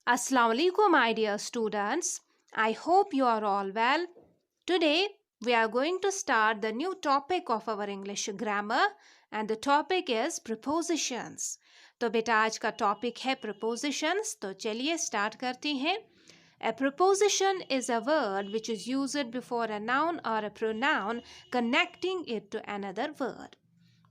Assalamu alaikum, my dear students. I hope you are all well. Today, we are going to start the new topic of our English grammar, and the topic is prepositions. तो बेटा आज का topic है prepositions. तो चलिए start करते हैं. A preposition is a word which is used before a noun or a pronoun connecting it to another word.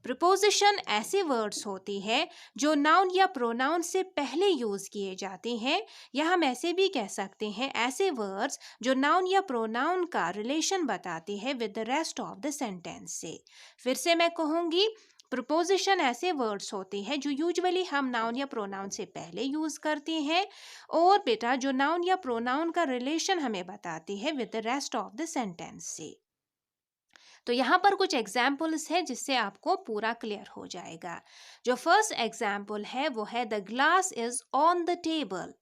Preposition ऐसे वर्ड्स होती है जो नाउन या प्रोनाउन से पहले यूज किए जाते हैं, या हम ऐसे भी कह सकते हैं ऐसे वर्ड्स जो नाउन या प्रोनाउन का रिलेशन बताते हैं with the rest of the sentence से. फिर से मैं कहूँगी, प्रिपोजिशन ऐसे वर्ड्स होते हैं जो यूजुअली हम नाउन या प्रोनाउन से पहले यूज करते हैं, और बेटा जो नाउन या प्रोनाउन का रिलेशन हमें बताते हैं with the rest of the sentence से. तो यहाँ पर कुछ एग्जाम्पल्स है जिससे आपको पूरा क्लियर हो जाएगा. जो फर्स्ट एग्जाम्पल है वो है the glass is on the table.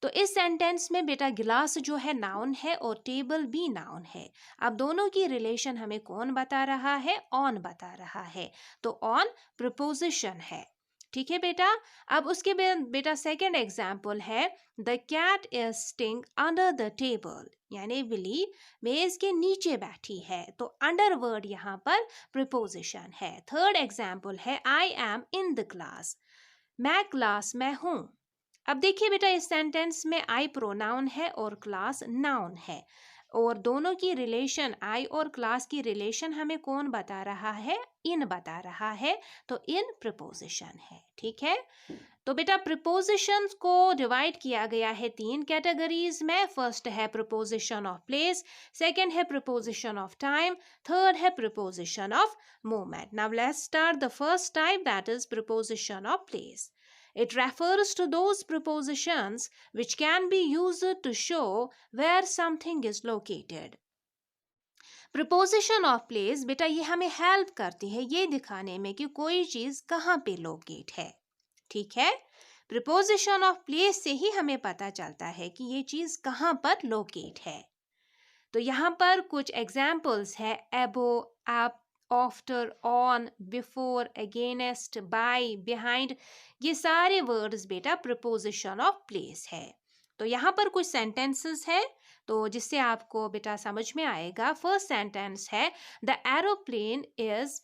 तो इस सेंटेंस में बेटा गिलास जो है नाउन है और टेबल भी नाउन है. अब दोनों की रिलेशन हमें कौन बता रहा है? ऑन बता रहा है. तो ऑन प्रिपोजिशन है. ठीक है बेटा. अब उसके बाद बेटा सेकंड एग्जाम्पल है the cat is sitting under the table, यानी बिल्ली मेज के नीचे बैठी है. तो अंडर वर्ड यहाँ पर प्रिपोजिशन है. थर्ड एग्जाम्पल है I am in the class. मैं क्लास में हूँ. अब देखिए बेटा इस सेंटेंस में आई प्रोनाउन है और क्लास नाउन है, और दोनों की रिलेशन आई और क्लास की रिलेशन हमें कौन बता रहा है? इन बता रहा है. तो इन प्रिपोजिशन है. ठीक है. तो बेटा प्रिपोजिशंस को डिवाइड किया गया है तीन कैटेगरीज में. फर्स्ट है प्रिपोजिशन ऑफ प्लेस, सेकंड है प्रिपोजिशन ऑफ टाइम, थर्ड है preposition of moment. Now let's start the first type, that is preposition of place. It refers to those prepositions which can be used to show where something is located. Preposition of place बेटा ये हमें help करती है ये दिखाने में कि कोई चीज कहाँ पे लोकेट है. ठीक है. Preposition of place से ही हमें पता चलता है कि ये चीज कहाँ पर लोकेट है. तो यहाँ पर कुछ एग्जाम्पल्स है above, up, after, on, before, against, by, behind. ये सारे वर्ड्स बेटा प्रिपोजिशन ऑफ प्लेस है. तो यहाँ पर कुछ सेंटेंसेस है तो जिससे आपको बेटा समझ में आएगा. फर्स्ट सेंटेंस है the aeroplane is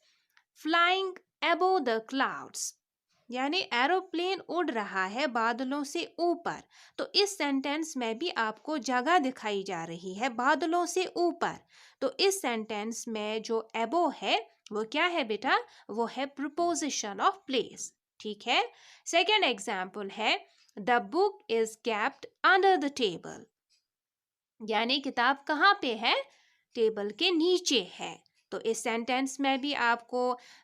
flying above the clouds, यानी एरोप्लेन उड़ रहा है बादलों से ऊपर. तो इस सेंटेंस में भी आपको जगह दिखाई जा रही है बादलों से ऊपर. तो इस सेंटेंस में जो अबो है वो क्या है बेटा? वो है प्रिपोजिशन ऑफ प्लेस. ठीक है. सेकेंड एग्जाम्पल है the book is kept under the table, यानी किताब कहाँ पे है? टेबल के नीचे है. तो इस सेंटेंस में भी आपको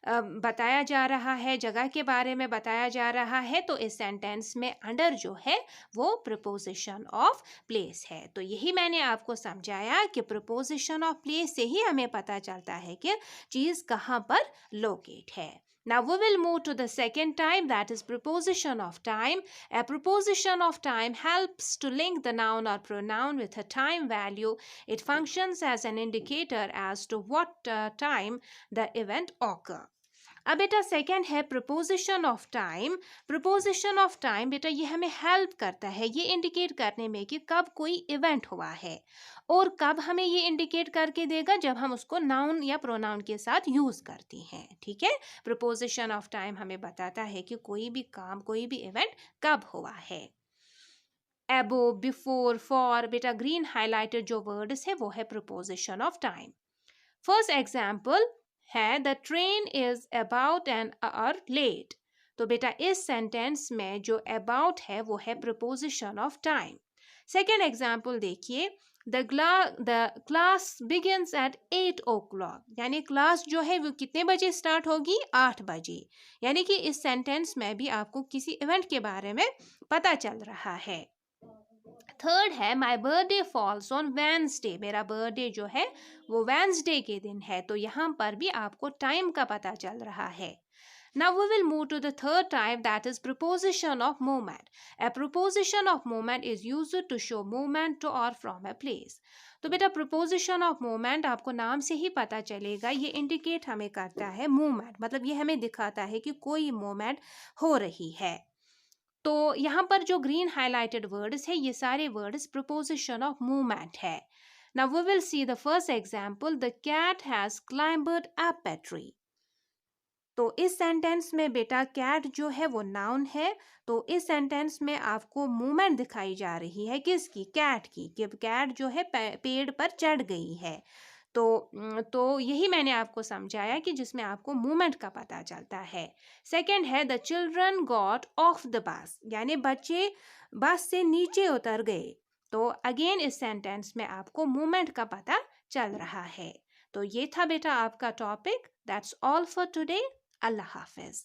बताया जा रहा है, जगह के बारे में बताया जा रहा है. तो इस सेंटेंस में अंडर जो है वो प्रिपोजिशन ऑफ प्लेस है. तो यही मैंने आपको समझाया कि प्रिपोजिशन ऑफ प्लेस से ही हमें पता चलता है कि चीज़ कहाँ पर लोकेट है. Now we will move to the second type, that is preposition of time. A preposition of time helps to link the noun or pronoun with a time value. It functions as an indicator as to what time the event occur. अब बेटा second है preposition of time. Preposition of time बेटा ये हमें help करता है ये indicate करने में कि कब कोई इवेंट हुआ है, और कब हमें ये इंडिकेट करके देगा जब हम उसको नाउन या प्रोनाउन के साथ यूज करते हैं. ठीक है. प्रिपोजिशन ऑफ टाइम हमें बताता है कि कोई भी काम, कोई भी इवेंट कब हुआ है. एबो, बिफोर, फॉर, बेटा ग्रीन हाईलाइटेड जो वर्ड्स है वो है preposition of time. First example है the train is about an hour late. तो बेटा इस सेंटेंस में जो अबाउट है वो है preposition of time. Second example देखिए the class begins at 8 o'clock, यानी क्लास जो है वो कितने बजे स्टार्ट होगी? 8 बजे. यानी कि इस सेंटेंस में भी आपको किसी इवेंट के बारे में पता चल रहा है. थर्ड है my birthday falls on Wednesday. मेरा बर्थडे जो है वो वेंसडे के दिन है. तो यहाँ पर भी आपको टाइम का पता चल रहा है. Now we will move to the third type, that is preposition of moment. A preposition of moment is used to show movement to or from a place. तो बेटा preposition of moment आपको नाम से ही पता चलेगा, ये इंडिकेट हमें करता है मूवमेंट, मतलब ये हमें दिखाता है कि कोई मूवमेंट हो रही है. तो यहाँ पर जो ग्रीन हाईलाइटेड वर्ड्स है ये सारे वर्ड्स प्रिपोजिशन ऑफ मूवमेंट है. Now we will see the first example. The cat has climbed up a tree. तो इस सेंटेंस में बेटा कैट जो है वो नाउन है. तो इस सेंटेंस में आपको मूवमेंट दिखाई जा रही है. किसकी? कैट की. कि कैट जो है पेड़ पर चढ़ गई है. तो यही मैंने आपको समझाया कि जिसमें आपको मूवमेंट का पता चलता है. सेकंड है the children got off the bus, यानी बच्चे बस से नीचे उतर गए. तो अगेन इस सेंटेंस में आपको मूवमेंट का पता चल रहा है. तो ये था बेटा आपका topic. That's all for today. Allah Hafiz.